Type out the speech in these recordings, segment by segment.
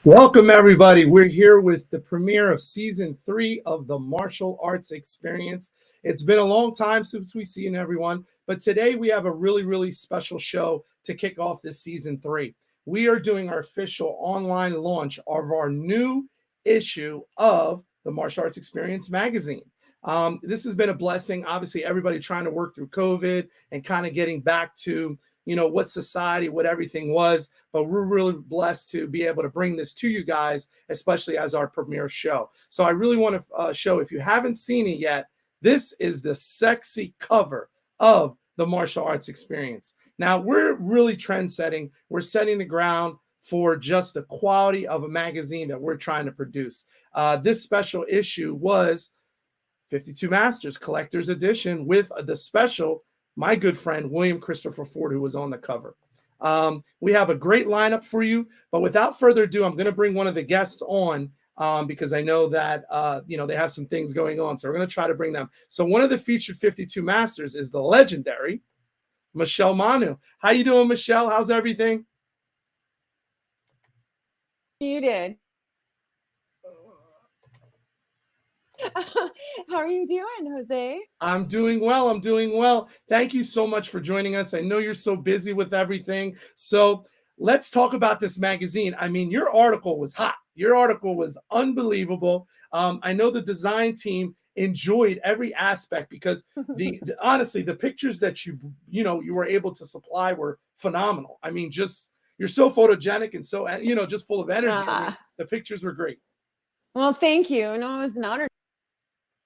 Welcome, everybody. We're here with the premiere of season 3 of the Martial Arts Experience. It's been a long time since we've seen everyone, but today we have a really, really special show to kick off this season 3. We are doing our official online launch of our new issue of the Martial Arts Experience magazine. This has been a blessing. Obviously, everybody trying to work through COVID and kind of getting back to what society, what everything was, but we're really blessed to be able to bring this to you guys, especially as our premiere show. So I really want to show, if you haven't seen it yet, this is the sexy cover of the Martial Arts Experience. Now, we're really trend setting. We're setting the ground for just the quality of a magazine that we're trying to produce. This special issue was 52 Masters Collector's Edition with the special, my good friend, William Christopher Ford, who was on the cover. We have a great lineup for you, but without further ado, I'm going to bring one of the guests on because I know that, they have some things going on. So we're going to try to bring them. So one of the featured 52 Masters is the legendary Michelle Manu. How you doing, Michelle? How's everything? You did. How are you doing, Jose? I'm doing well. I'm doing well. Thank you so much for joining us. I know you're so busy with everything. So let's talk about this magazine. I mean, your article was hot. Your article was unbelievable. I know the design team enjoyed every aspect because honestly, the pictures that you were able to supply were phenomenal. I mean, just you're so photogenic and so just full of energy. I mean, the pictures were great. Well, thank you. No, it was an honor.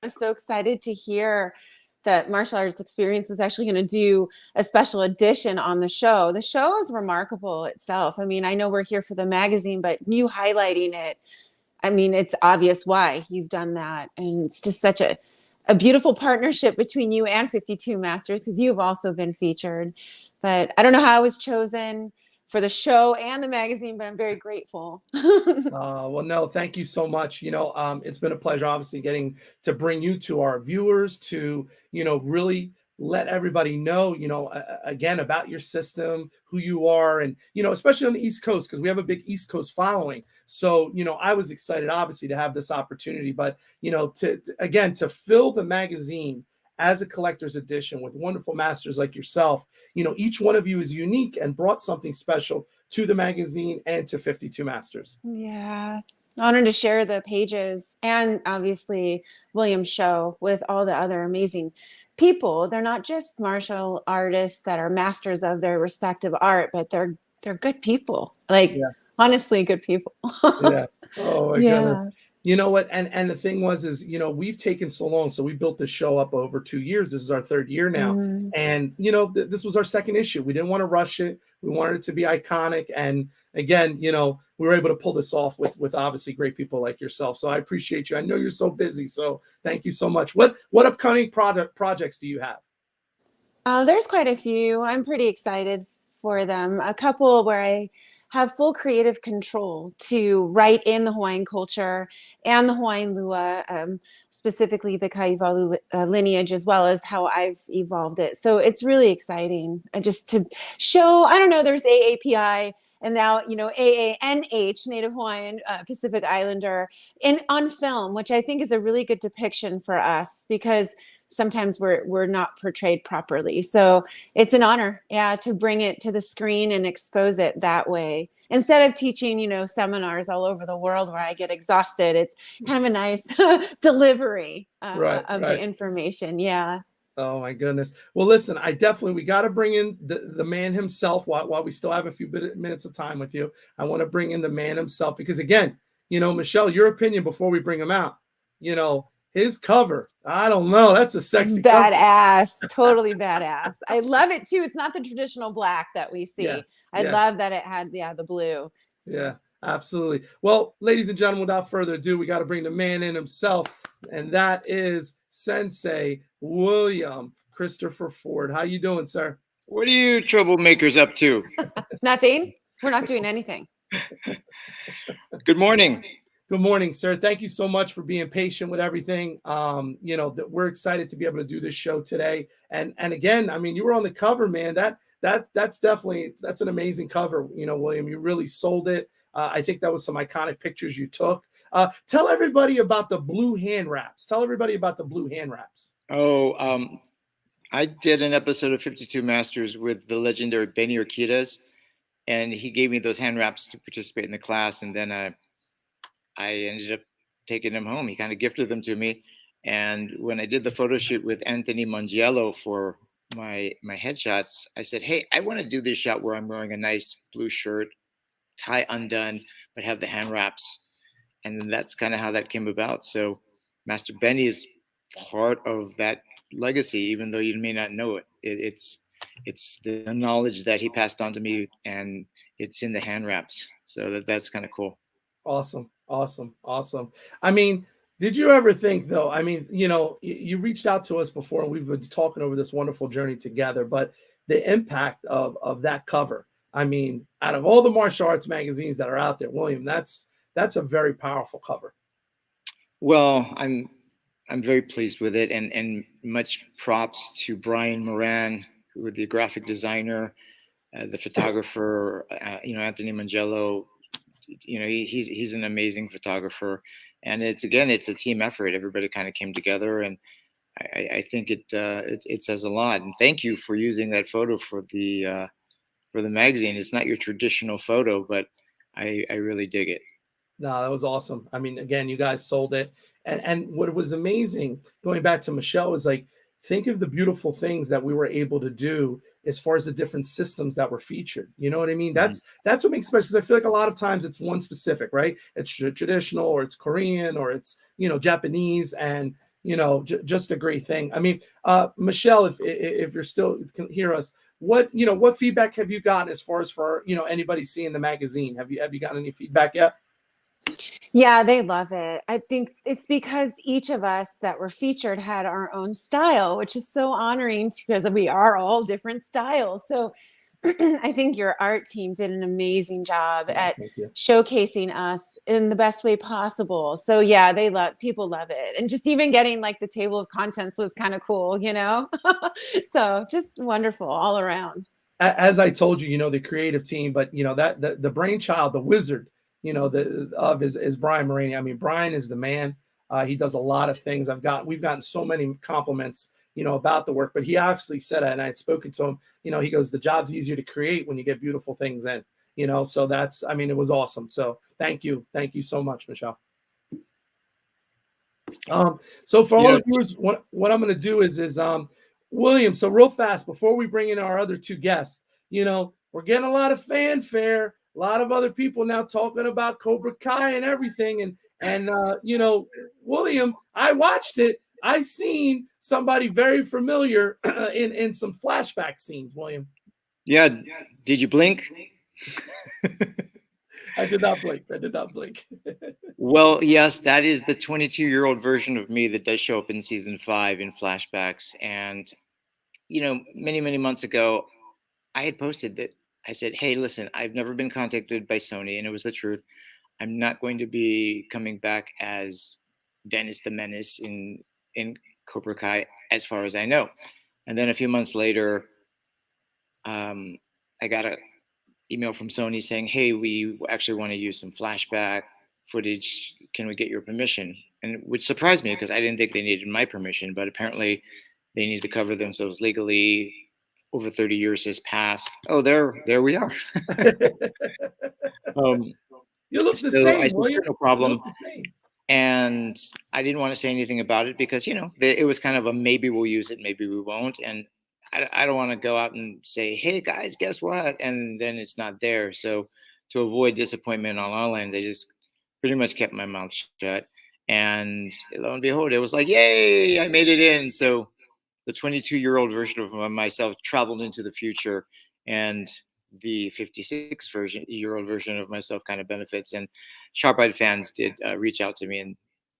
I was so excited to hear that Martial Arts Experience was actually going to do a special edition on the show. The show is remarkable itself. I mean, I know we're here for the magazine, but you highlighting it, I mean, it's obvious why you've done that. And it's just such a beautiful partnership between you and 52 Masters, because you've also been featured. But I don't know how I was chosen for the show and the magazine, but I'm very grateful. Well, no, thank you so much. It's been a pleasure, obviously, getting to bring you to our viewers to, really let everybody know, again, about your system, who you are, and, especially on the East Coast, because we have a big East Coast following. So, I was excited, obviously, to have this opportunity, but, to fill the magazine as a collector's edition with wonderful masters like yourself. Each one of you is unique and brought something special to the magazine and to 52 Masters. Yeah. Honored to share the pages and obviously William's show with all the other amazing people. They're not just martial artists that are masters of their respective art, but they're good people. Honestly, good people. Yeah. Oh my goodness. Yeah. You know what? And the thing is, we've taken so long. So we built the show up over 2 years. This is our 3rd year now. And, this was our 2nd issue. We didn't want to rush it. We wanted it to be iconic. And again, we were able to pull this off with obviously great people like yourself. So I appreciate you. I know you're so busy. So thank you so much. What upcoming projects do you have? There's quite a few. I'm pretty excited for them. A couple where I have full creative control to write in the Hawaiian culture and the Hawaiian lua, specifically the Kaiwalu lineage, as well as how I've evolved it. So it's really exciting just to show, I don't know, there's AAPI and now, AANH, Native Hawaiian Pacific Islander, on film, which I think is a really good depiction for us because sometimes we're not portrayed properly. So it's an honor, to bring it to the screen and expose it that way. Instead of teaching, seminars all over the world where I get exhausted, it's kind of a nice delivery of the information. Yeah. Oh my goodness. Well, listen, we got to bring in the man himself while we still have a few minutes of time with you. I want to bring in the man himself because again, Michelle, your opinion before we bring him out, his cover, I don't know. That's a sexy badass, totally badass. I love it too. It's not the traditional black that we see. I love that it had the blue. Yeah, absolutely. Well, ladies and gentlemen, without further ado, we got to bring the man in himself, and that is Sensei William Christopher Ford. How you doing, sir? What are you troublemakers up to? Nothing. We're not doing anything. Good morning. Good morning, sir. Thank you so much for being patient with everything. That we're excited to be able to do this show today. And again, I mean, you were on the cover, man. That's an amazing cover. William, you really sold it. I think that was some iconic pictures you took. Tell everybody about the blue hand wraps. Tell everybody about the blue hand wraps. I did an episode of 52 Masters with the legendary Benny Urquidez, and he gave me those hand wraps to participate in the class. And then I ended up taking them home. He kind of gifted them to me. And when I did the photo shoot with Anthony Mangiello for my headshots, I said, hey, I want to do this shot where I'm wearing a nice blue shirt, tie undone, but have the hand wraps. And then that's kind of how that came about. So Master Benny is part of that legacy, even though you may not know it. It's the knowledge that he passed on to me, and it's in the hand wraps. So that's kind of cool. Awesome. I mean, did you ever think, though? I mean, you reached out to us before, and we've been talking over this wonderful journey together. But the impact of that cover. I mean, out of all the martial arts magazines that are out there, William, that's a very powerful cover. Well, I'm very pleased with it, and much props to Brian Moran, who was the graphic designer, the photographer, Anthony Mangiello. He's an amazing photographer, and it's a team effort. Everybody kind of came together, and I think it says a lot. And thank you for using that photo for the magazine. It's not your traditional photo, but I really dig it. No, that was awesome. I mean, again, you guys sold it. And what was amazing, going back to Michelle, is like, think of the beautiful things that we were able to do as far as the different systems that were featured. You know what I mean? That's what makes it special, because I feel like a lot of times it's one specific, right? It's traditional, or it's Korean, or it's, Japanese, and, just a great thing. I mean, Michelle, if you're still can hear us, what feedback have you gotten as far as for, anybody seeing the magazine? Have you gotten any feedback yet? Yeah, they love it. I think it's because each of us that were featured had our own style, which is so honoring, because we are all different styles. So I think your art team did an amazing job at showcasing us in the best way possible. So yeah, people love it. And just even getting like the table of contents was kind of cool, So just wonderful all around. As I told you, the creative team, but that the brainchild, the wizard, is Brian Moran. I mean, Brian is the man. He does a lot of things. We've gotten so many compliments, about the work, but he obviously said it, and I had spoken to him, he goes, the job's easier to create when you get beautiful things in, so it was awesome. So thank you so much, Michelle. So for all the viewers, what I'm going to do is William, so real fast, before we bring in our other two guests, we're getting a lot of fanfare, a lot of other people now talking about Cobra Kai and everything. And William, I watched it. I seen somebody very familiar in some flashback scenes, William. Yeah. Did you blink? I did not blink. Well, yes, that is the 22-year-old version of me that does show up in season 5 in flashbacks. And, many, many months ago, I had posted that. I said, hey, listen, I've never been contacted by Sony, and it was the truth. I'm not going to be coming back as Dennis the Menace in Cobra Kai, as far as I know. And then a few months later, I got an email from Sony saying, hey, we actually want to use some flashback footage. Can we get your permission? And which surprised me, because I didn't think they needed my permission, but apparently they need to cover themselves legally. Over 30 years has passed. Oh, there we are. You look the same, I said, William. No problem. You look the same. And I didn't want to say anything about it, because it was kind of a maybe we'll use it, maybe we won't. And I don't want to go out and say, hey guys, guess what? And then it's not there. So to avoid disappointment on all ends, I just pretty much kept my mouth shut. And lo and behold, it was like, yay, I made it in. So the 22-year-old version of myself traveled into the future, and the 56-year-old version of myself kind of benefits. And Sharp-Eyed fans did reach out to me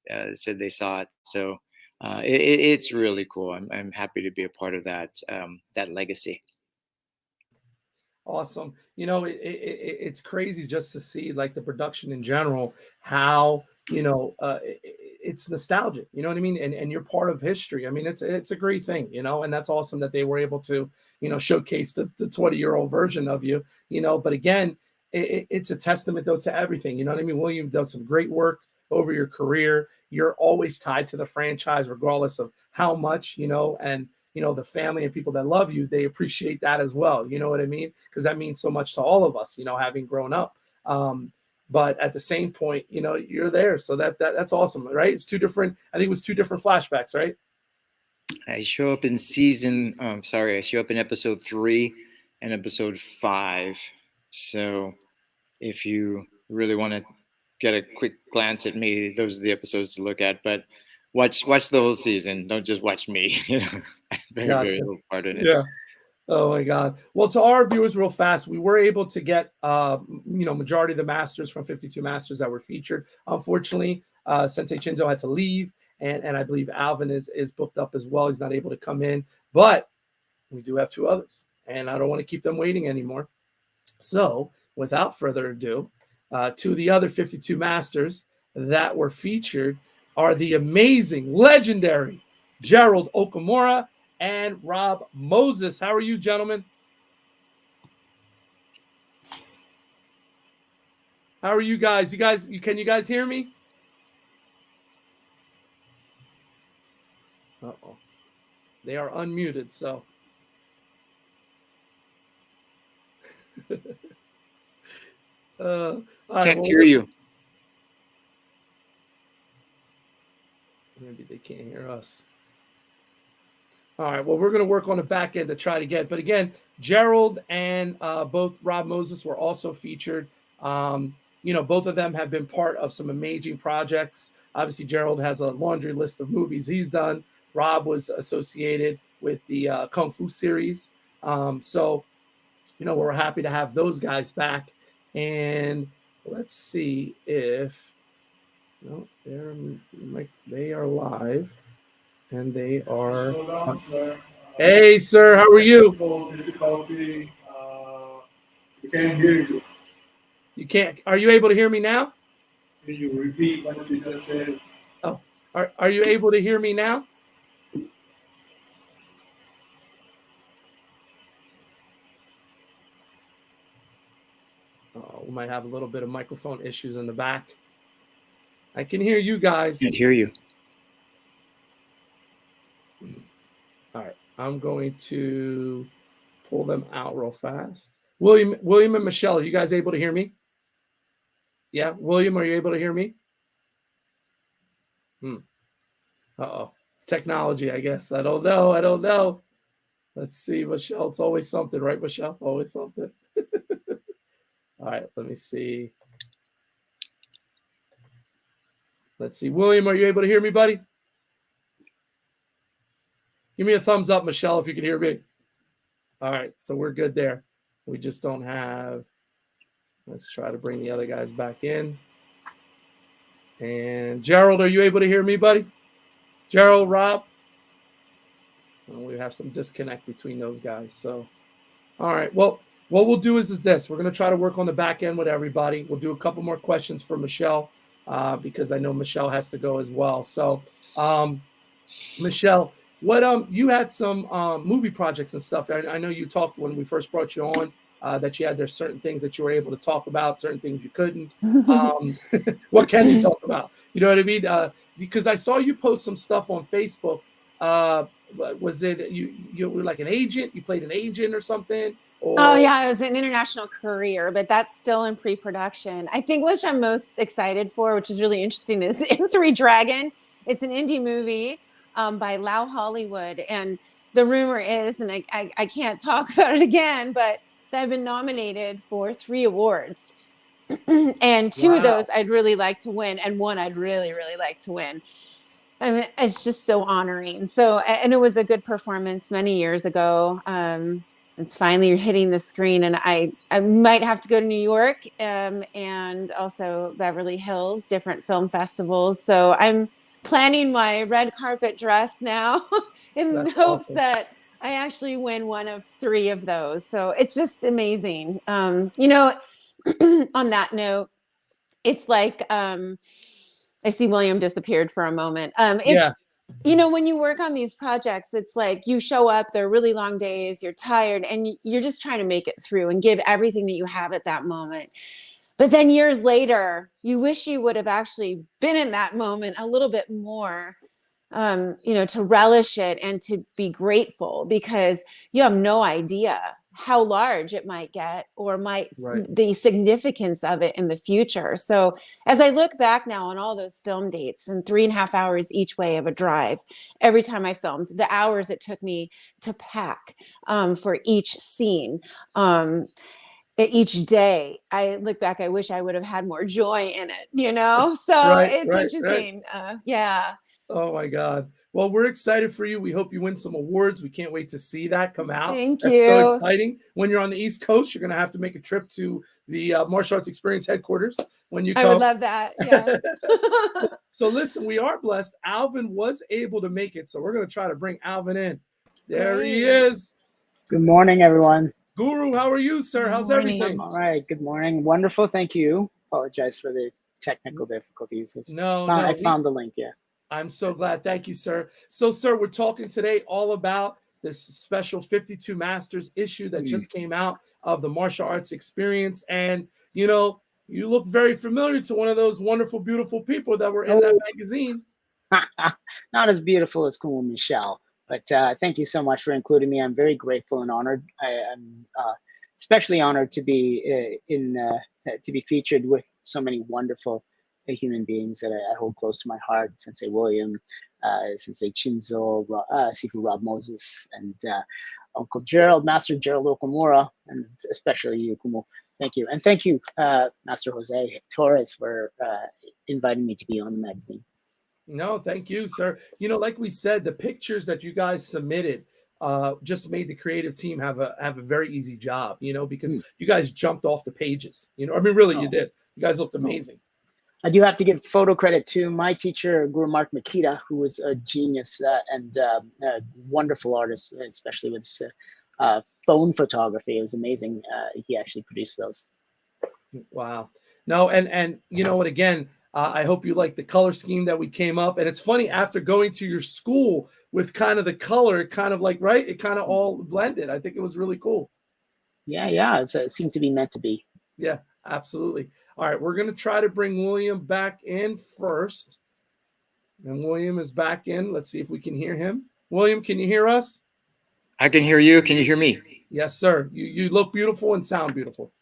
and said they saw it. So it's really cool. I'm happy to be a part of that legacy. Awesome. It's crazy just to see like the production in general, how, it's nostalgic, you know what I mean? And you're part of history. I mean, it's a great thing, and that's awesome that they were able to, showcase the 20-year-old version of you, but again, it's a testament though to everything. You know what I mean? William does some great work over your career. You're always tied to the franchise, regardless of how much, and the family and people that love you, they appreciate that as well. You know what I mean? Because that means so much to all of us, having grown up. But at the same point, you're there. So that's awesome, right? It's two different, I think it was two different flashbacks, right? I show up in episode 3 and episode 5. So if you really want to get a quick glance at me, those are the episodes to look at. But watch the whole season. Don't just watch me. Very little part in it. Yeah. Oh my God. Well, to our viewers, real fast, we were able to get majority of the masters from 52 masters that were featured. Unfortunately, Sensei Chinzo had to leave, and I believe Alvin is booked up as well. He's not able to come in, but we do have 2 others, and I don't want to keep them waiting anymore. So without further ado, 2 of the other 52 masters that were featured are the amazing, legendary Gerald Okamura and Rob Moses. How are you, gentlemen? How are you guys? Can you guys hear me? Uh-oh. They are unmuted, so. Can't hear you. Maybe they can't hear us. All right, well, we're going to work on the back end to try to get. But again, Gerald and both Rob Moses were also featured. Both of them have been part of some amazing projects. Obviously, Gerald has a laundry list of movies he's done. Rob was associated with the Kung Fu series. So we're happy to have those guys back. And let's see if they are live. And they are. Hey, sir, how are you? Difficulty. We can't hear you. You can't. Are you able to hear me now? Can you repeat what you just said? Oh, are you able to hear me now? We might have a little bit of microphone issues in the back. I can hear you guys. Can't hear you. All right, I'm going to pull them out real fast. William and Michelle, are you guys able to hear me? Yeah, William, are you able to hear me? Uh-oh. It's technology, I guess. I don't know. Let's see, Michelle. It's always something, right, Michelle? Always something. All right, let me see. Let's see. William, are you able to hear me, buddy? Give me a thumbs up, Michelle, if you can hear me. All right, so we're good there. We just don't have. Let's try to bring the other guys back in. And Gerald, are you able to hear me, buddy? Gerald, Rob? Well, we have some disconnect between those guys. So, all right. Well, what we'll do is this. We're going to try to work on the back end with everybody. We'll do a couple more questions for Michelle because I know Michelle has to go as well. So, Michelle, what you had some movie projects and stuff. I know you talked when we first brought you on that you had there's certain things that you were able to talk about, certain things you couldn't. What can you talk about? You know what I mean? Because I saw you post some stuff on Facebook. Was it you were like an agent? You played an agent or something? Or... Oh yeah, it was an international career, but that's still in pre-production. I think what I'm most excited for, which is really interesting, is M3 Dragon. It's an indie movie by Lau Hollywood, and the rumor is, and I can't talk about it again, but I've been nominated for 3 awards, and 2 of those I'd really like to win, and 1 I'd really like to win. I mean, it's just so honoring. So, and it was a good performance many years ago. It's finally hitting the screen, and I might have to go to New York and also Beverly Hills, different film festivals. So I'm planning my red carpet dress now in hopes that I actually win 1 of 3 of those. So it's just amazing. On that note, it's like I see William disappeared for a moment. you know, when you work on these projects, it's like you show up, they're really long days, you're tired, and you're just trying to make it through and give everything that you have at that moment. But then years later, you wish you would have actually been in that moment a little bit more, you know, to relish it and to be grateful, because you have no idea how large it might get or Right. the significance of it in the future. So as I look back now on all those film dates and 3.5 hours each way of a drive, every time I filmed, the hours it took me to pack for each scene, each day, I look back, I wish I would have had more joy in it, you know? So Right, it's right, right. interesting. Yeah. Oh my God. Well, we're excited for you. We hope you win some awards. We can't wait to see that come out. Thank That's so you. exciting. When you're on the East Coast, you're going to have to make a trip to the Martial Arts Experience headquarters when you I would come. love that. Yes. So listen, we are blessed. Alvin was able to make it. So we're going to try to bring Alvin in. There he Great. is. Good morning, everyone. Guru, how are you, sir? Good How's morning. everything? All right. Good morning. Wonderful. Thank you. Apologize for the technical difficulties. I found the link. Yeah. I'm so glad. Thank you, sir. So, sir, we're talking today all about this special 52 Masters issue that just came out of the Martial Arts Experience. And, you know, you look very familiar to one of those wonderful, beautiful people that were in that magazine. Not as beautiful as Kumu Michelle, but thank you so much for including me. I'm very grateful and honored. I'm especially honored to be to be featured with so many wonderful human beings that I hold close to my heart. Sensei William, Sensei Chinzo, Sifu Rob Moses, and Uncle Gerald, Master Gerald Okamura, and especially you, Kumu. Thank you. And thank you, Master Jose Torres, for inviting me to be on the magazine. No, thank you, sir. You know, like we said, the pictures that you guys submitted just made the creative team have a very easy job, you know, because you guys jumped off the pages. You know, I mean, really, you did. You guys looked amazing. I do have to give photo credit to my teacher, Guru Mark Makita, who was a genius and a wonderful artist, especially with phone photography. It was amazing. He actually produced those. Wow. No, and you know what, again, I hope you like the color scheme that we came up. And it's funny, after going to your school with kind of the color, it kind of like, right, it kind of all blended. I think it was really cool. Yeah. It seemed to be meant to be. Yeah, absolutely. All right, we're going to try to bring William back in first. And William is back in. Let's see if we can hear him. William, can you hear us? I can hear you. Can you hear me? Yes, sir. You look beautiful and sound beautiful.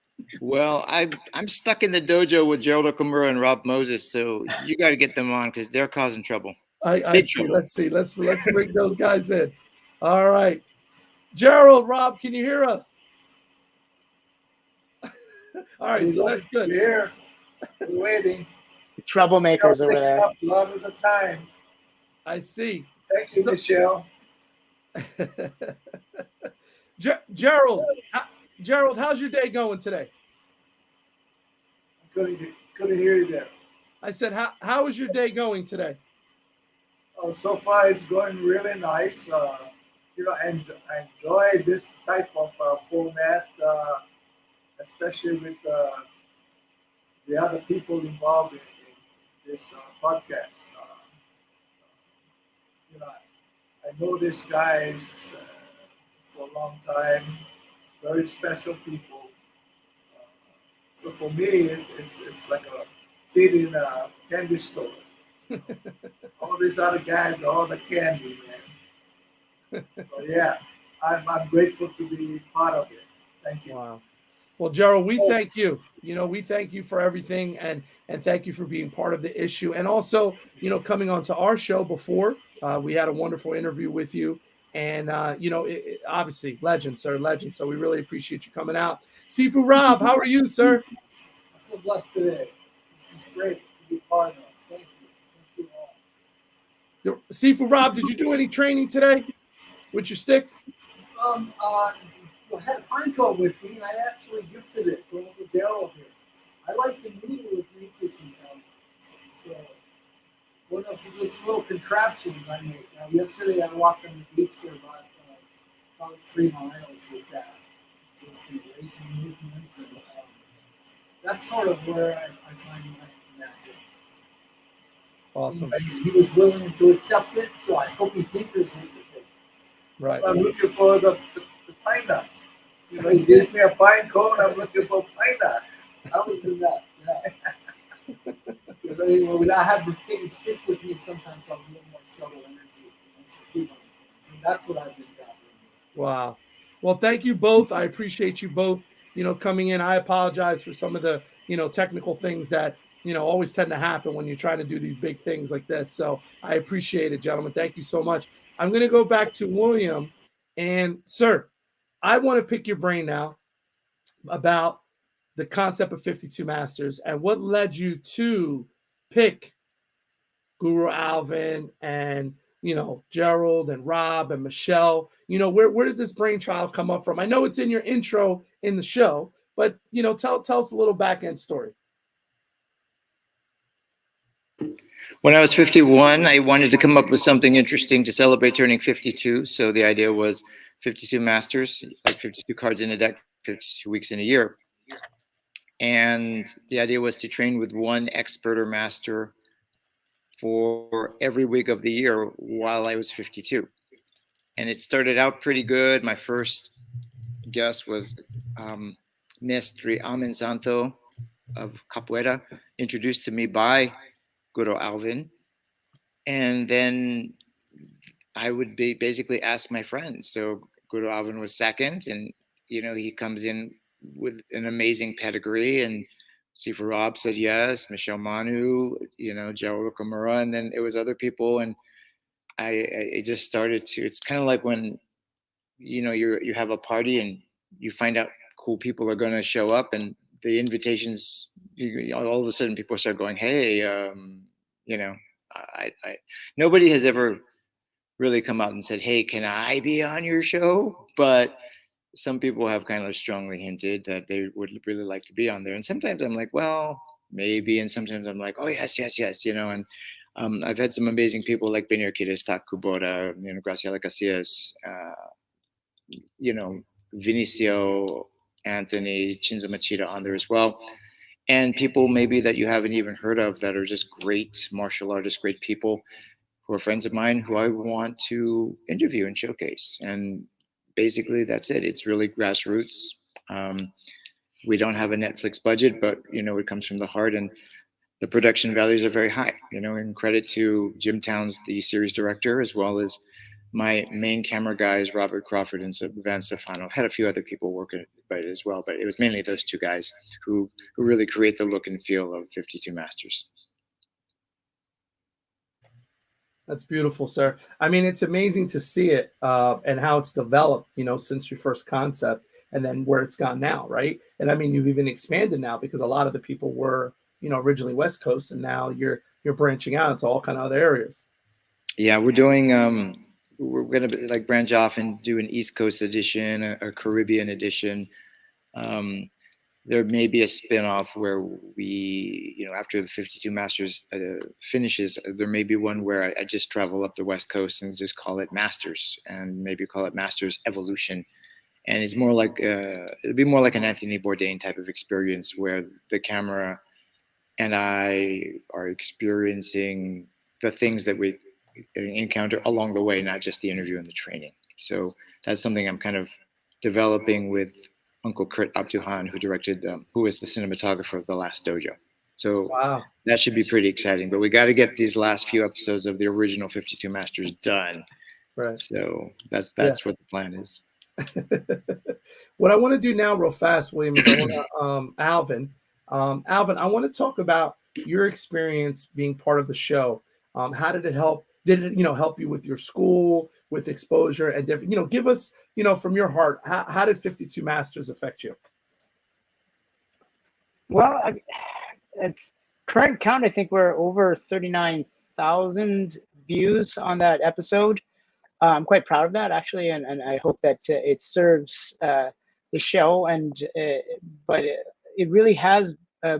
Well, I'm stuck in the dojo with Gerald Okamura and Rob Moses, so you got to get them on because they're causing trouble. I see. Let's see. Let's bring those guys in. All right, Gerald, Rob, can you hear us? All right, so that's good. We're here. We're waiting. The troublemakers over there. A lot of the time. I see. Thank you, Michelle. Gerald, how's your day going today? Couldn't hear you there. I said, how is your day going today? So far, it's going really nice. You know, and I enjoy this type of format, especially with the other people involved in this podcast. You know, I know these guys for a long time, very special people. So for me, it's like a kid in a candy store. All these other guys are all the candy, man. So yeah, I'm grateful to be part of it. Thank you. Wow. Well, Gerald, we thank you. You know, we thank you for everything, and thank you for being part of the issue, and also, you know, coming onto our show before. We had a wonderful interview with you, and you know, obviously, legend, sir, legend. So we really appreciate you coming out. Sifu Rob, how are you, sir? I feel blessed today. This is great to be part of. Thank you. Thank you all. Sifu Rob, did you do any training today with your sticks? I had a pine cone with me, and I actually gifted it to Uncle Daryl here. I like to noodle with nature sometimes. So, one of those little contraptions I make. Now, yesterday I walked on the beach for about 3 miles with that. Just the racing movement. And, that's sort of where I find my magic. Awesome. And he was willing to accept it, so I hope he tinkers with it. Right. I'm looking for the pine nut. You know, he gives me a pine cone, I'm looking for pine nut. I was do that. Yeah. You know, when I have the thing stick with me, sometimes I'm a little more subtle energy. So that's what I've been dabbling with. Wow. Well, thank you both. I appreciate you both, coming in. I apologize for some of the, technical things that, always tend to happen when you're trying to do these big things like this. So I appreciate it, gentlemen. Thank you so much. I'm going to go back to William. And, sir, I want to pick your brain now about the concept of 52 Masters and what led you to pick Guru Alvin and Gerald and Rob and Michelle. Where did this brainchild come up from? I know it's in your intro in the show, but tell us a little back end story. When I was 51, I wanted to come up with something interesting to celebrate turning 52. So the idea was 52 masters, like 52 cards in a deck, 52 weeks in a year. And the idea was to train with one expert or master for every week of the year while I was 52. And it started out pretty good. My first guest was Mestre Amen Santo of Capoeira, introduced to me by Guru Alvin. And then I would be basically ask my friends. So Guru Alvin was second, and he comes in with an amazing pedigree, and Sifa Rob said yes, Michelle Manu, Joe Okamura, and then it was other people, and I just started to. It's kind of like when you have a party and you find out cool people are going to show up, and the invitations, all of a sudden people start going, hey, I nobody has ever really come out and said, hey, can I be on your show? But some people have kind of strongly hinted that they would really like to be on there. And sometimes I'm like, well, maybe. And sometimes I'm like, oh, yes, and I've had some amazing people like Benir Kiristak Kubota, Graciela Casillas, Vinicio, Anthony, Chinzo Machida on there as well. And people maybe that you haven't even heard of that are just great martial artists, great people who are friends of mine who I want to interview and showcase. And basically that's it. It's really grassroots. We don't have a Netflix budget, but it comes from the heart, and the production values are very high. And credit to Jim Towns, the series director, as well as my main camera guys, Robert Crawford and Van Stefano. Had a few other people working by it as well, but it was mainly those two guys who really create the look and feel of 52 Masters. That's beautiful, sir. I mean, it's amazing to see it and how it's developed, since your first concept and then where it's gone now, right? And I mean, you've even expanded now because a lot of the people were, originally West Coast, and now you're branching out into all kind of other areas. Yeah, we're doing. We're gonna branch off and do an East Coast edition, a Caribbean edition. There may be a spin-off where we, after the 52 Masters finishes, there may be one where I just travel up the West Coast and just call it Masters, and maybe call it Masters Evolution. And it's more like, it'll be more like an Anthony Bourdain type of experience where the camera and I are experiencing the things that we encounter along the way, not just the interview and the training. So that's something I'm kind of developing with Uncle Kurt Abduhan, who directed, who was the cinematographer of The Last Dojo. So wow, that should be pretty exciting. But we got to get these last few episodes of the original 52 Masters done. Right. So that's what the plan is. What I want to do now, real fast, William, is I want to Alvin, I want to talk about your experience being part of the show. How did it help? Did it, help you with your school, with exposure and different, give us, from your heart, how did 52 Masters affect you? Well, at current count, I think we're over 39,000 views on that episode. I'm quite proud of that, actually, and I hope that it serves the show. But it really has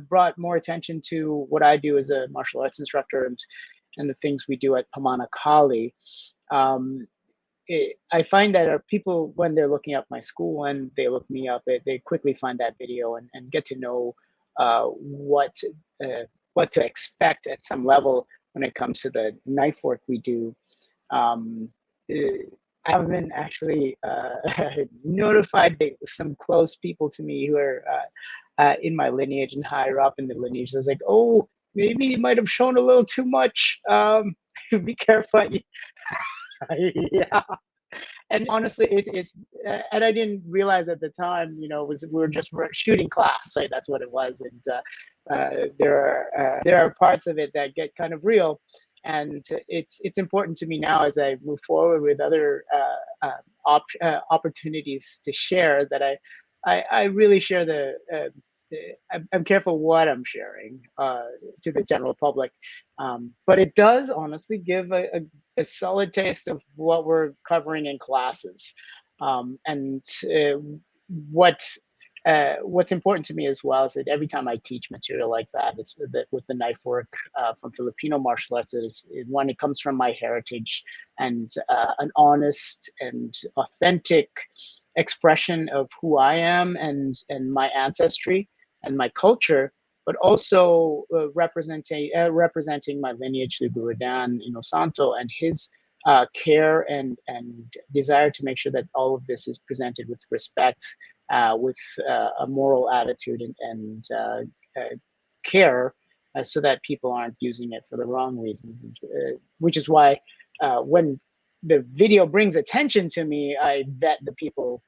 brought more attention to what I do as a martial arts instructor and the things we do at Pamana Kali. I find that our people, when they're looking up my school and they look me up, they quickly find that video and get to know what to expect at some level when it comes to the knife work we do. Um, I have been actually notified by some close people to me who are in my lineage and higher up in the lineage. I was like, oh, maybe you might have shown a little too much. Be careful. Yeah. And honestly, it's and I didn't realize at the time, we were just shooting class, right? That's what it was. And there are parts of it that get kind of real, and it's important to me now as I move forward with other opportunities to share that I really share I'm careful what I'm sharing to the general public, but it does honestly give a solid taste of what we're covering in classes, and what what's important to me as well is that every time I teach material like that, it's with the knife work from Filipino martial arts, one, it comes from my heritage and an honest and authentic expression of who I am and my ancestry and my culture, but also representing my lineage to Guru Dan Inosanto and his care and desire to make sure that all of this is presented with respect, with a moral attitude and care, so that people aren't using it for the wrong reasons. Which is why when the video brings attention to me, I vet the people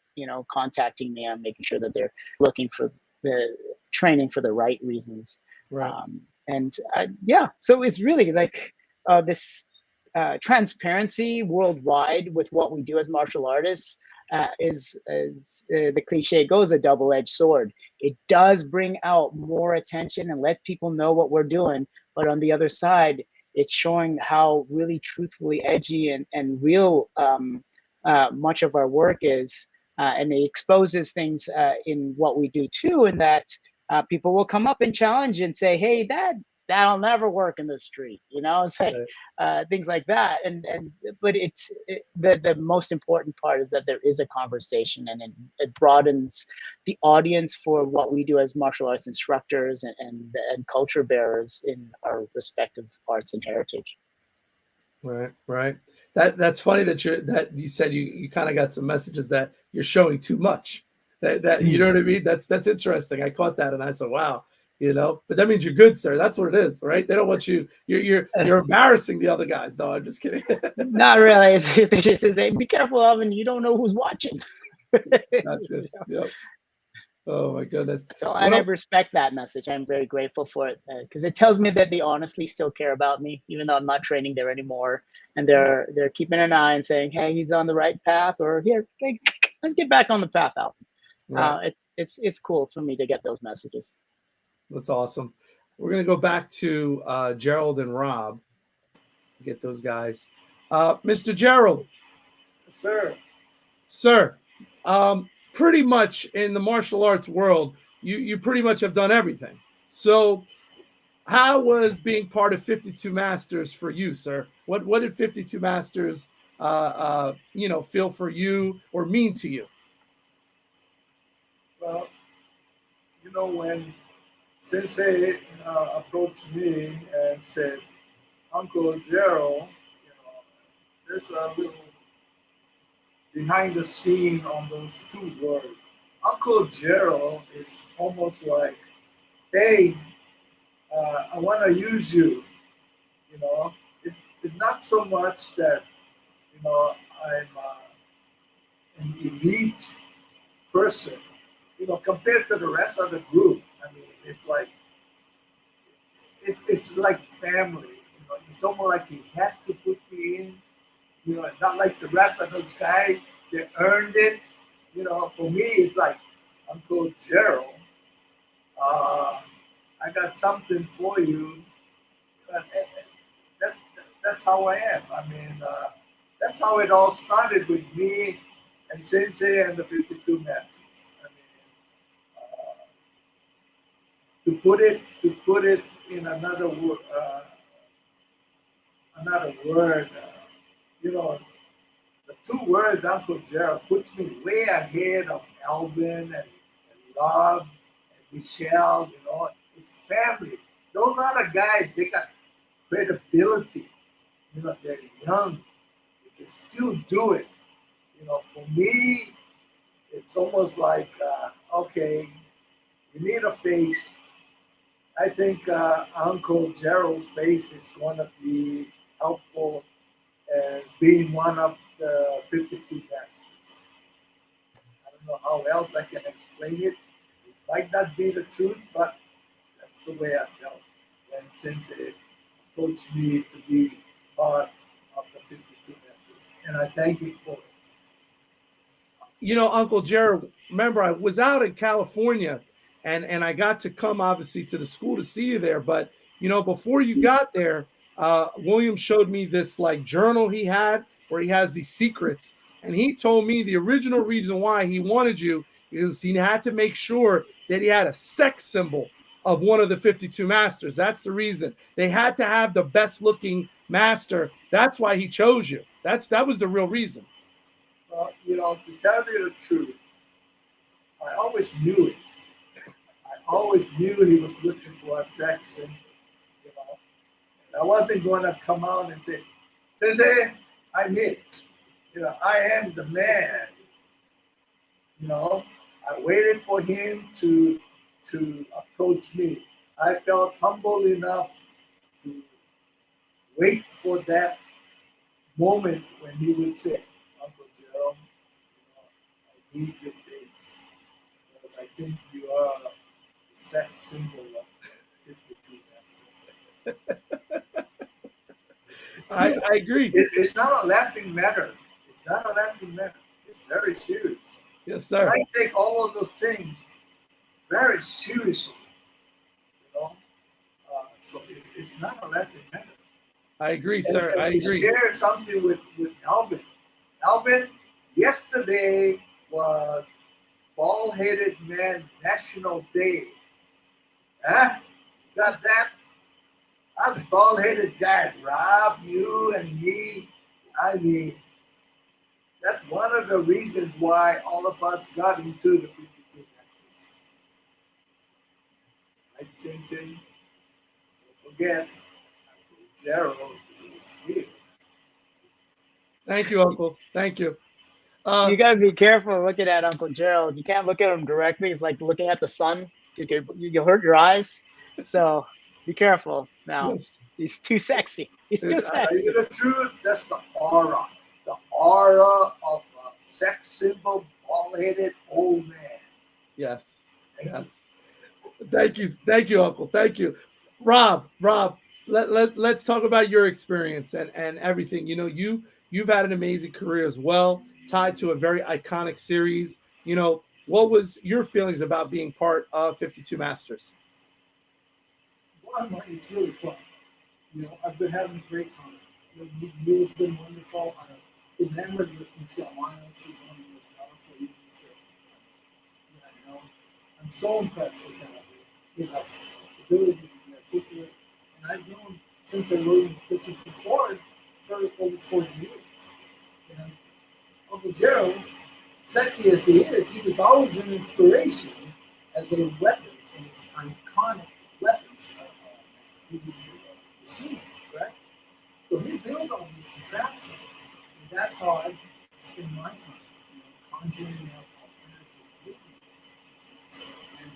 contacting me. I'm making sure that they're looking for the training for the right reasons. Right. And yeah, so it's really like this transparency worldwide with what we do as martial artists is, as the cliche goes, a double-edged sword. It does bring out more attention and let people know what we're doing, but on the other side, it's showing how really truthfully edgy and real much of our work is. And it exposes things in what we do too, in that people will come up and challenge and say, hey, that'll never work in the street, it's like things like that. But the most important part is that there is a conversation, and it broadens the audience for what we do as martial arts instructors and culture bearers in our respective arts and heritage. Right. That's funny that you said you kind of got some messages that you're showing too much. That you know what I mean? That's interesting. I caught that and I said, wow, but that means you're good, sir. That's what it is, right? They don't want you. You're embarrassing the other guys. No, I'm just kidding. Not really. They just say, be careful, Alvin. You don't know who's watching. Gotcha. Yep. Oh my goodness. So and I respect that message. I'm very grateful for it because it tells me that they honestly still care about me, even though I'm not training there anymore. And they're keeping an eye and saying, hey, he's on the right path, or here, hey, let's get back on the path, Alvin. Right. It's cool for me to get those messages. That's awesome. We're gonna go back to Gerald and Rob. Get those guys. Mr. Gerald. Sir. Pretty much in the martial arts world, you pretty much have done everything. So how was being part of 52 Masters for you, sir? What did 52 Masters feel for you or mean to you? Well, when Sensei approached me and said, Uncle Gerald, there's a little behind the scene on those two words. Uncle Gerald is almost like, hey, I want to use you. It's not so much that I'm an elite person. Compared to the rest of the group, I mean, it's like family. It's almost like he had to put me in. Not like the rest of those guys, they earned it. For me, it's like, Uncle Gerald, I got something for you. That's how I am. I mean, that's how it all started with me and Sensei and the 52 Masters. I mean, to put it in another word, the two words Uncle Gerald puts me way ahead of Alvin and Rob and Michelle. It's family. Those are the guys. credibility. They're young. They can still do it. For me, it's almost like, okay, you need a face. I think Uncle Gerald's face is going to be helpful as being one of the 52 masters. I don't know how else I can explain it. It might not be the truth, but that's the way I felt. And since it approached me to be part of the 52 masters, and I thank him for it. Uncle Jared, remember I was out in California and I got to come obviously to the school to see you there. But, before you got there, William showed me this like journal he had where he has these secrets. And he told me the original reason why he wanted you is he had to make sure that he had a sex symbol of one of the 52 masters. That's the reason. They had to have the best looking master. That's why he chose you. That was the real reason. To tell you the truth, I always knew it. I always knew he was looking for a sex symbol. And I wasn't going to come out and say, Sensei, I'm it. I am the man. I waited for him to approach me. I felt humble enough to wait for that moment when he would say, Uncle Gerald, I need your face because I think you are the sex symbol of 52 masters. I agree. It's not a laughing matter. It's not a laughing matter. It's very serious. Yes, sir. I take all of those things very seriously. So it's not a laughing matter. I agree, sir. And I to agree. share something with Alvin. Alvin, yesterday was Bald-Headed Man National Day. Huh? Got that? Us bald-headed guys, Rob, you and me. I mean, that's one of the reasons why all of us got into the 52 masters. Right, Sensei? Don't forget, Gerald is here. Thank you, Uncle. Thank you. You got to be careful looking at Uncle Gerald. You can't look at him directly. It's like looking at the sun. You hurt your eyes. So be careful now. Yes. He's too sexy. He's too Tell sexy. you the truth, that's the aura. The aura of a sex symbol, bald-headed old man. Yes. Yes. Thank you, Uncle. Thank you. Rob, let's talk about your experience and everything. You've had an amazing career as well, tied to a very iconic series. What was your feelings about being part of 52 Masters? Well, it's really fun. I've been having a great time. Neil's been wonderful. I'm enamored with Michelle Myers. She's one of the most powerful humans that I know. I'm so impressed with her. His ability to be articulate. And I've known since I wrote in Pushing Forward for over 40 years. Uncle Gerald, sexy as he is, he was always an inspiration as a weapons and his iconic weapons. He was a machinist, correct? So he built all these contraptions, and that's how I spend my time, conjuring up alternative movements. And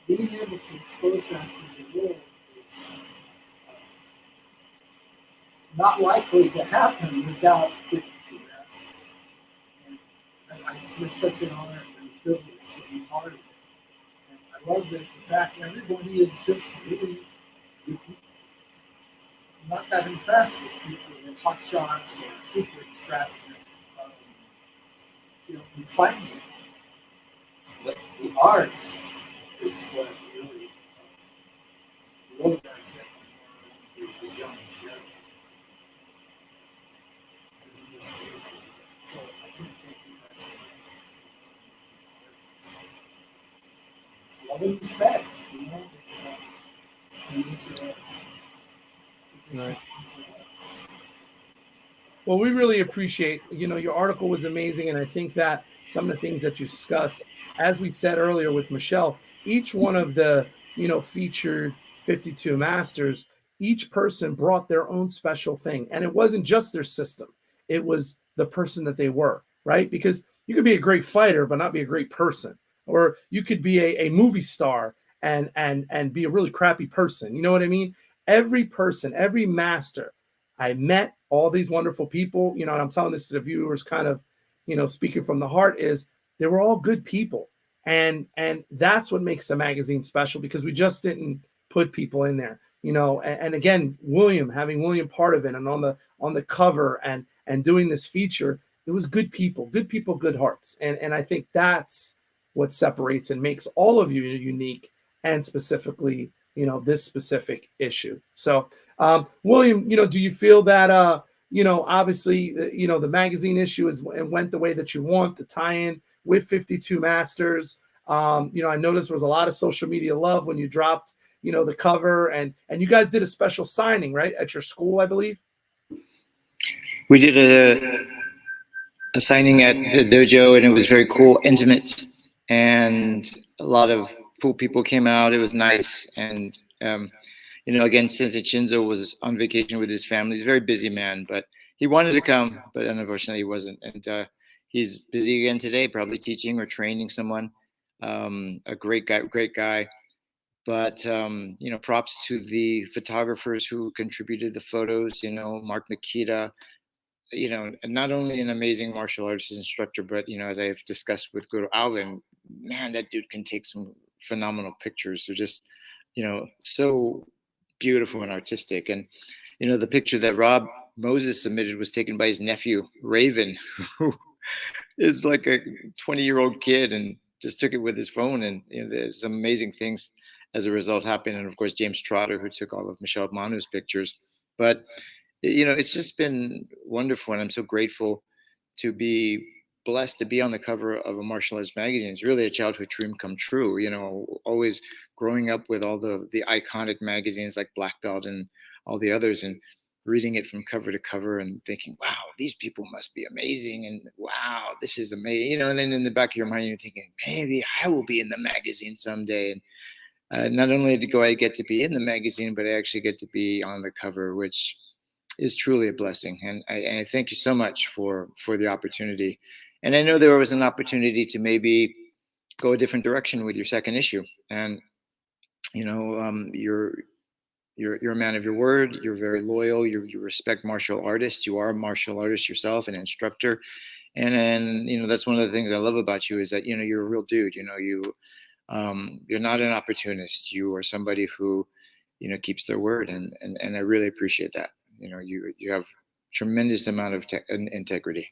being able to expose that to the world is not likely to happen without 52 masters. And it's just such an honor and a privilege to be part of it. And I love the fact that everybody is just really not that impressed with people with hot shots or super extravagant, in fighting. But the arts is what really low back then was young as Jerry. So I can't thank you guys enough. Love and respect, Right. Well, we really appreciate, your article was amazing. And I think that some of the things that you discussed, as we said earlier with Michelle, each one of the, featured 52 masters, each person brought their own special thing. And it wasn't just their system. It was the person that they were, right? Because you could be a great fighter, but not be a great person. Or you could be a movie star and be a really crappy person. You know what I mean? Every person, every master, I met all these wonderful people, you know, and I'm telling this to the viewers kind of, you know, speaking from the heart, is they were all good people. And that's what makes the magazine special, because we just didn't put people in there, you know. And again, having William part of it, and on the cover and doing this feature, it was good people, good hearts. And I think that's what separates and makes all of you unique, and specifically, you know, this specific issue. So, William, you know, do you feel that, you know, obviously, you know, the magazine issue went the way that you want, the tie-in with 52 Masters. You know, I noticed there was a lot of social media love when you dropped, you know, the cover, and you guys did a special signing, right, at your school, I believe. We did a signing at the dojo, and it was very cool, intimate, and a lot of cool people came out. It was nice. And you know, again, Sensei Shinzo was on vacation with his family. He's a very busy man, but he wanted to come, but unfortunately he wasn't. And he's busy again today, probably teaching or training someone. A great guy. But you know, props to the photographers who contributed the photos. You know, Mark Makita. You know, not only an amazing martial arts instructor, but, you know, as I've discussed with Guru Alvin, man, that dude can take some phenomenal pictures. They're just, you know, so beautiful and artistic. And, you know, the picture that Rob Moses submitted was taken by his nephew, Raven, who is like a 20-year-old kid, and just took it with his phone. And, you know, there's some amazing things as a result happened. And of course, James Trotter, who took all of Michelle Manu's pictures. But you know, it's just been wonderful, and I'm so grateful to be blessed to be on the cover of a martial arts magazine. It's really a childhood dream come true. You know, always growing up with all the iconic magazines like Black Belt and all the others, and reading it from cover to cover and thinking, wow, these people must be amazing, and wow, this is amazing. You know, and then in the back of your mind, you're thinking, maybe I will be in the magazine someday. And not only do I get to be in the magazine, but I actually get to be on the cover, which is truly a blessing. And I thank you so much for the opportunity. And I know there was an opportunity to maybe go a different direction with your second issue. And, you know, you're a man of your word. You're very loyal. You respect martial artists. You are a martial artist yourself, an instructor. And you know, that's one of the things I love about you, is that, you know, you're a real dude. You know, you're not an opportunist. You are somebody who, you know, keeps their word. And I really appreciate that. You know, you have tremendous amount of integrity.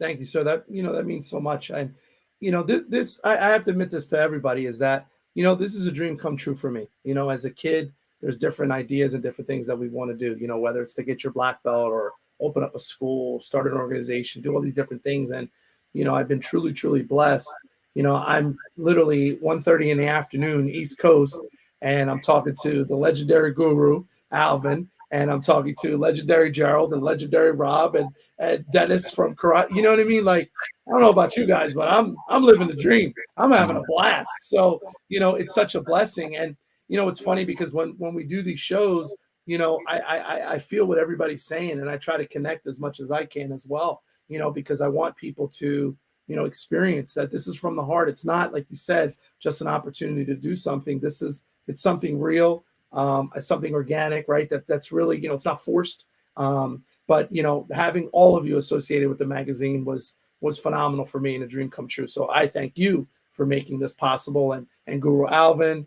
Thank you, sir. That, you know, that means so much. And, you know, this I have to admit this to everybody, is that, you know, this is a dream come true for me. You know, as a kid, there's different ideas and different things that we want to do, you know, whether it's to get your black belt or open up a school, start an organization, do all these different things. And, you know, I've been truly, truly blessed. You know, I'm literally 1:30 in the afternoon, East Coast, and I'm talking to the legendary Guru, Alvin, and I'm talking to legendary Gerald and legendary Rob and Dennis from Karate. You know what I mean? Like, I don't know about you guys, but I'm living the dream. I'm having a blast. So, you know, it's such a blessing. And, you know, it's funny because when we do these shows, you know, I feel what everybody's saying, and I try to connect as much as I can as well, you know, because I want people to, you know, experience that this is from the heart. It's not, like you said, just an opportunity to do something. It's something real. Something organic, right? That's really, you know, it's not forced. But, you know, having all of you associated with the magazine was phenomenal for me, and a dream come true. So I thank you for making this possible. And Guru Alvin,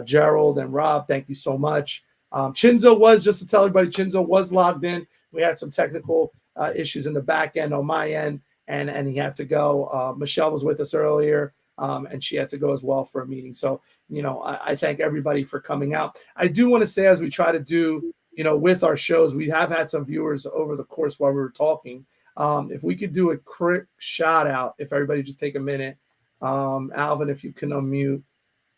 Gerald, and Rob, thank you so much. Shinzo was, just to tell everybody, Shinzo was logged in. We had some technical issues in the back end on my end, and he had to go. Michelle was with us earlier. And she had to go as well for a meeting. So, you know, I thank everybody for coming out. I do want to say, as we try to do, you know, with our shows, we have had some viewers over the course while we were talking. If we could do a quick shout out, if everybody just take a minute. Alvin, if you can unmute.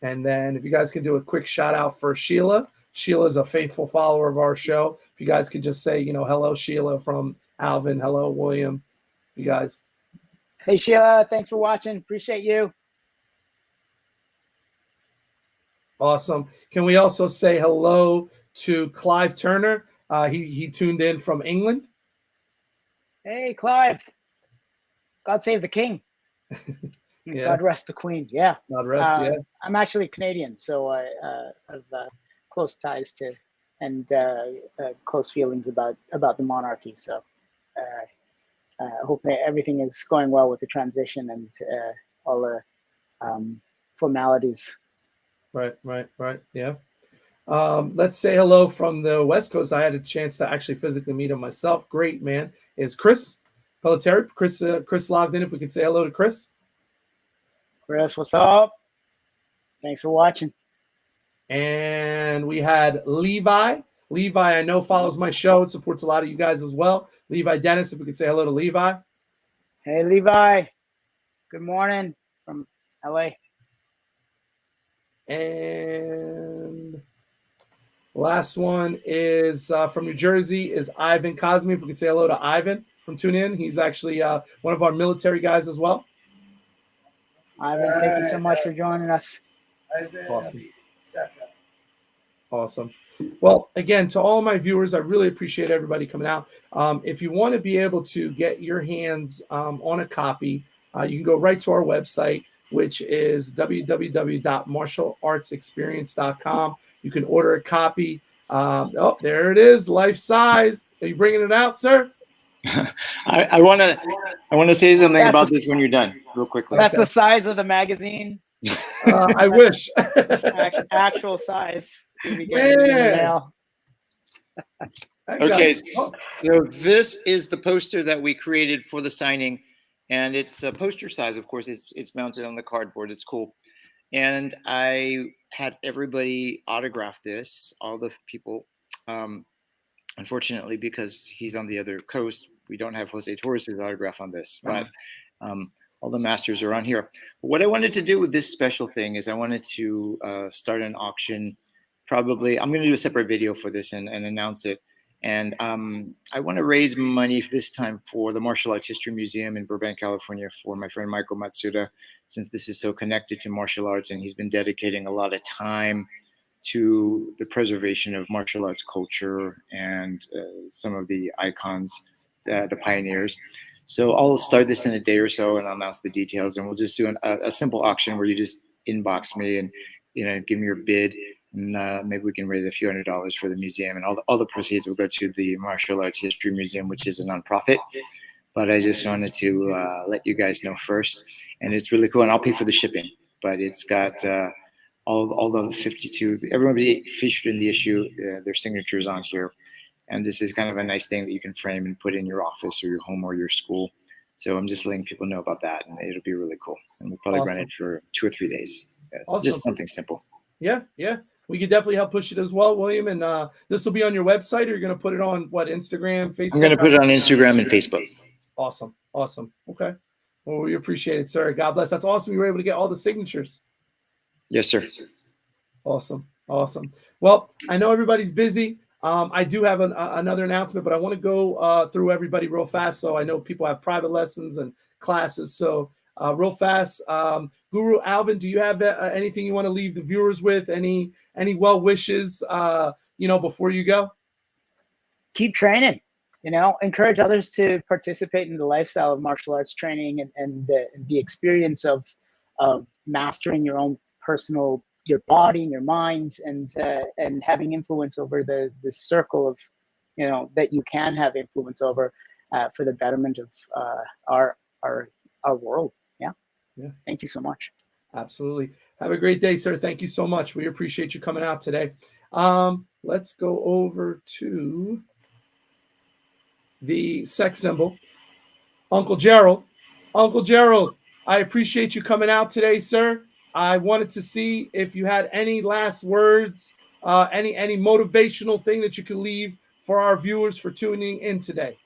And then if you guys can do a quick shout out for Sheila. Sheila is a faithful follower of our show. If you guys could just say, you know, hello, Sheila, from Alvin. Hello, William. You guys. Hey, Sheila. Thanks for watching. Appreciate you. Awesome. Can we also say hello to Clive Turner. He tuned in from England. Hey, Clive. God save the king. Yeah. God rest the queen. Yeah. God rest. Yeah. I'm actually Canadian, so I have close ties to and close feelings about the monarchy. So I hope that everything is going well with the transition and all the formalities. Right. Yeah. Let's say hello from the West Coast. I had a chance to actually physically meet him myself. Great man is Chris Pelletieri. Chris logged in. If we could say hello to Chris. Chris, what's up? Thanks for watching. And we had Levi. Levi, I know, follows my show and supports a lot of you guys as well. Levi Dennis, if we could say hello to Levi. Hey, Levi. Good morning from LA. And last one is from New Jersey is Ivan Cosme. If we could say hello to Ivan from TuneIn. He's actually one of our military guys as well. Ivan, thank you so much for joining us. Awesome. Well, again, to all my viewers, I really appreciate everybody coming out. If you want to be able to get your hands on a copy, you can go right to our website, which is www.martialartsexperience.com. You can order a copy. Oh, there it is, life size. Are you bringing it out, sir? I want to say something about this when you're done, real quickly. That's the size of the magazine. I wish. Actual size. Okay, so this is the poster that we created for the signing, and it's a poster size. Of course, it's mounted on the cardboard. It's cool, and I had everybody autograph this. All the people. Unfortunately, because he's on the other coast, we don't have Jose Torres' autograph on this, but all the masters are on here. What I wanted to do with this special thing is I wanted to start an auction. Probably, I'm going to do a separate video for this and announce it. And I want to raise money this time for the Martial Arts History Museum in Burbank, California, for my friend Michael Matsuda, since this is so connected to martial arts and he's been dedicating a lot of time to the preservation of martial arts culture and some of the icons, the pioneers. So I'll start this in a day or so and I'll announce the details, and we'll just do a simple auction where you just inbox me and give me your bid, and maybe we can raise a few $100s for the museum, and all the proceeds will go to the Martial Arts History Museum, which is a nonprofit. But I just wanted to let you guys know first, and it's really cool, and I'll pay for the shipping. But it's got all the 52, everybody featured in the issue, their signatures on here. And this is kind of a nice thing that you can frame and put in your office or your home or your school. So I'm just letting people know about that, and it'll be really cool. And we'll probably run it for 2 or 3 days. Just something simple. Yeah. We could definitely help push it as well, William. And this will be on your website, or you're going to put it on what, Instagram, Facebook? I'm going to put it on Instagram and Facebook. Awesome. Okay. Well, we appreciate it, sir. God bless. That's awesome. You were able to get all the signatures. Yes, sir. Awesome. Well, I know everybody's busy. I do have another announcement, but I want to go through everybody real fast. So I know people have private lessons and classes. So real fast, Guru Alvin, do you have anything you want to leave the viewers with? Any well wishes, before you go? Keep training. Encourage others to participate in the lifestyle of martial arts training and the experience of mastering your own your body and your mind, and having influence over the circle of that you can have influence over for the betterment of our world. Yeah. Thank you so much. Absolutely. Have a great day, sir. Thank you so much. We appreciate you coming out today. Let's go over to the sex symbol. Uncle Gerald, I appreciate you coming out today, sir. I wanted to see if you had any last words, any motivational thing that you could leave for our viewers for tuning in today.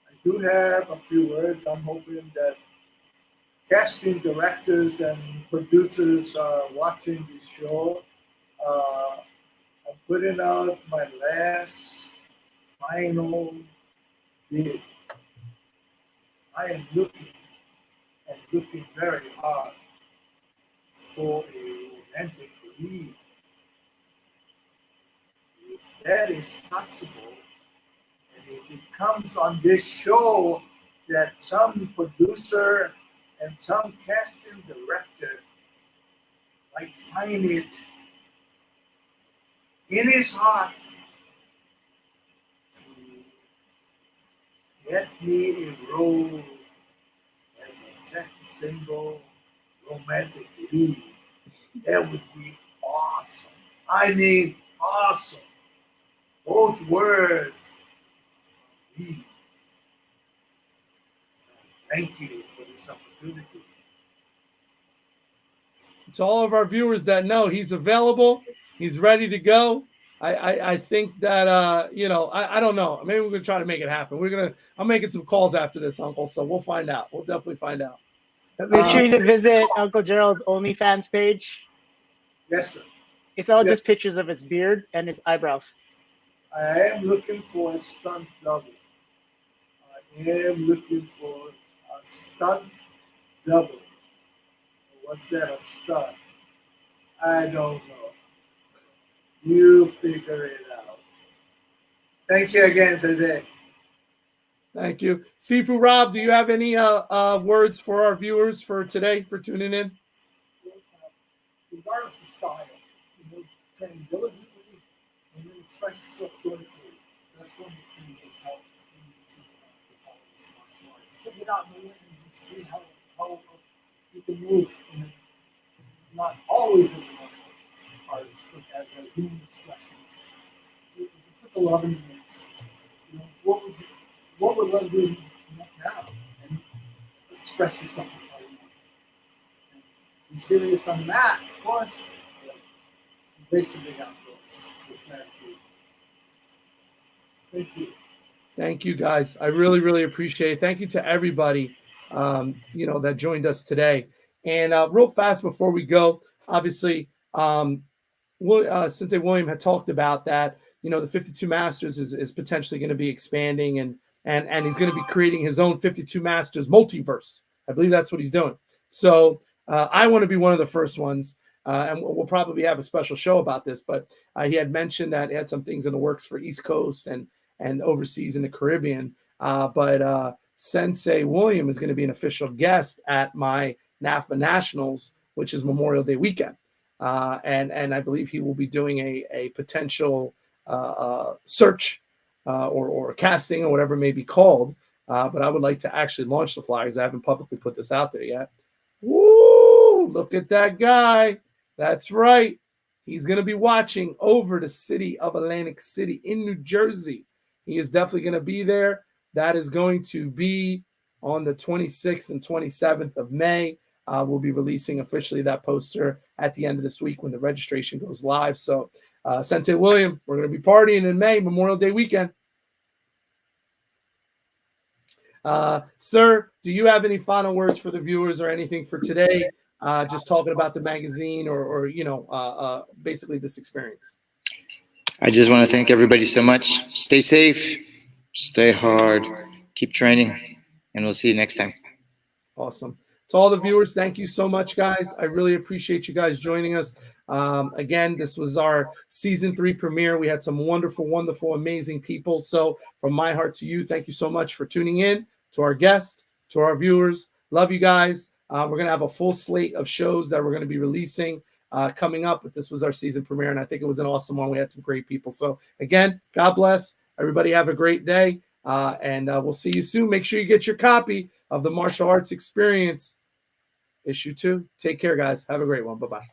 I do have a few words. I'm hoping that casting directors and producers are watching this show. I'm putting out my last final bid. I am looking very hard for a romantic lead. that is possible. And if it comes on this show that some producer and some casting director might find it in his heart to get me a role as a sex symbol, romantic lead, that would be awesome. I mean, awesome. Those words. Lead. Thank you for this opportunity. To all of our viewers that know he's available, he's ready to go. I think that I don't know. Maybe we're gonna try to make it happen. I'm making some calls after this, Uncle. So we'll find out. We'll definitely find out. Make sure you visit Uncle Gerald's OnlyFans page. Yes, sir. It's all just pictures of his beard and his eyebrows. I am looking for a stunt double. I am looking for a stunt double. What's that, a stunt? I don't know. You figure it out. Thank you again, Jose. Thank you. Sifu Rob, do you have any words for our viewers for today, for tuning in? Regardless of style, train diligently and then express yourself joyfully. That's one of the things that's how martial arts. Because you're out in the wind and see how you can move, not always as a martial artist, but as a human expressionist. You put the love in the mix. What would love do now? And express yourself how you want. Be serious on that, of course. Embrace the big outdoors with gratitude. Thank you. Thank you, guys. I really, really appreciate it. Thank you to everybody, that joined us today. And real fast before we go, obviously, Sensei William had talked about that. The 52 Masters is potentially going to be expanding, and he's going to be creating his own 52 Masters multiverse. I believe that's what he's doing. So I want to be one of the first ones. And we'll probably have a special show about this, but he had mentioned that he had some things in the works for East Coast and overseas in the Caribbean. But Sensei William is going to be an official guest at my NAFMA Nationals, which is Memorial Day weekend. And I believe he will be doing a potential search or casting or whatever it may be called. But I would like to actually launch the flyers. I haven't publicly put this out there yet. Woo! Look at that guy. That's right. He's going to be watching over the city of Atlantic City in New Jersey. He is definitely going to be there. That is going to be on the 26th and 27th of May. We'll be releasing officially that poster at the end of this week when the registration goes live. So, Sensei William, we're going to be partying in May, Memorial Day weekend. Sir, do you have any final words for the viewers or anything for today? Just talking about the magazine or basically this experience. I just want to thank everybody so much. Stay safe, stay hard, keep training, and we'll see you next time. Awesome. To all the viewers, thank you so much, guys. I really appreciate you guys joining us. Again, this was our season 3 premiere. We had some wonderful, wonderful, amazing people. So from my heart to you, thank you so much for tuning in. To our guests, to our viewers, love you guys. We're going to have a full slate of shows that we're going to be releasing coming up, but this was our season premiere, and I think it was an awesome one. We had some great people. So again, God bless. Everybody have a great day, and we'll see you soon. Make sure you get your copy of the Martial Arts Experience issue 2. Take care, guys. Have a great one. Bye-bye.